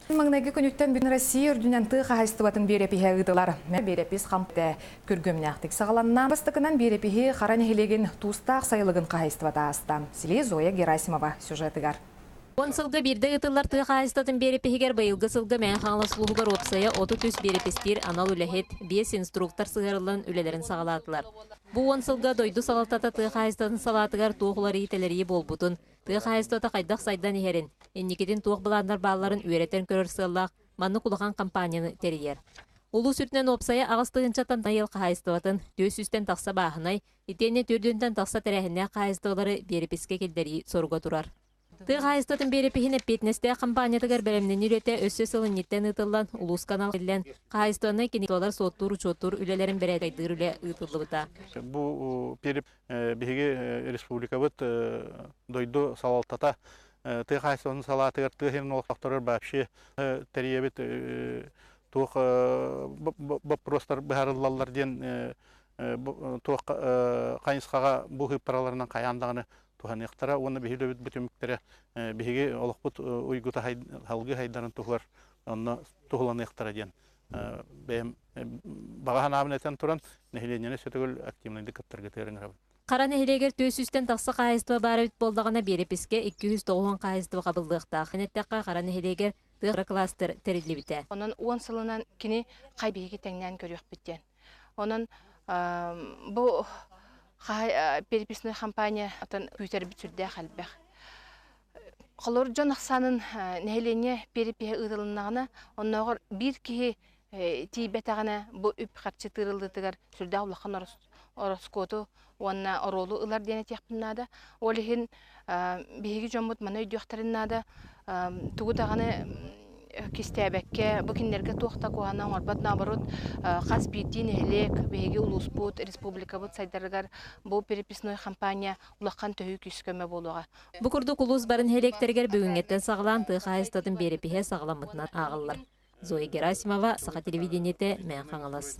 Маңнайгы күнүттен бүтін Россия үрдінен тұға хайстыватын берепіге ұдылар. Берепіс қампты көргөмнәқтік сағаланна бастықынан берепіге қаран хелеген туыстақ сайылығын қайыстывата астам. Сіле Зоя Герасимова сюжетігар. Он сылга бирде ытылар тұға хайстатын берепігер байылғы сылга мән қаңлы сұлығығар опсая оты түс берепістер анал үләхет 5 инструктор сығырылын үлелерін сағалатылар. Бұ он сылга дойду салатата тұға хайстатын салатығар туғылары ителері болбутын. Тұға хайстата қайдақ сайдан ехерін. Еннекетін туық бұландар баларын үйретен көрір сыллақ, манны құлыған компанияны терiyер. Улу сүртінен опсая ағыстығыншаттан тайыл қайыстыватын, төс үстен тақса бағынай, итене түрдінтен тақса тәрәхіне қайыстығылары берепіске келдері соруға тұрар. Тұға хайстатын берепіхін әппетнесте компаниятығар бәрімнен үйрете өссө сылын еттен ұтылан, улус канал келден, қайыстығына кенетолар соттур, чоттур үлелерін бәрі қайдығыр үле ұтылды бұта. Бұл переп бігі республика бұд дойду салалтата тұға хайстығын салатығар тұғырын олықтақтырыр бәпші тәрие тух бопростар бәріллалар ден тух қайынсқаға бұл хыптараларынан қаяндағыны тухан яқтара, оны бейді бүтіміктері бейге олықпұт ұйгыта халғы хайдарын тухлар, оны тухланы яқтара ден. Бағахан абын әтен тұран, нәхиленені сөтігіл активнайды кіттіргі терін ғабын. Қара нәхилегер төс үстен тақсы қайыстыва бары үт болдағына берепіске 290 қайыстыва қабылдықта. Қанеттаққа қара нәхилегер тұғыры кластер тәрілі біте. Оның 10 сылынан кені қайбеге тәңнен көрек біттен. Оның бұл переписной компания атын күйтер бүтүрдә хәлбәх. Колор жон аксанын нәһилене перепие ыдылыннагына, онногор бир кихи тибетагына бу үп хатчы тырылдытыгар сүрдә улахан ороскоту, онна оролу ылар дене тяпнада, олихин биһиги жомут мана үдүхтәриннада тугутаганы кистәбәккә бу кинләргә туакта куана орбат наоборот хас битин элек беге улуспут республика бут сайдаргар бу переписной компания улаккан төһү күскөмө болуга Бу курдук улус барын хелектергер бүгүнгеттен саглан тыга хайстатын берепиһе сагламытынан агыллар. Зоя Герасимова, Саха телевидениете, Мен Хаңалас.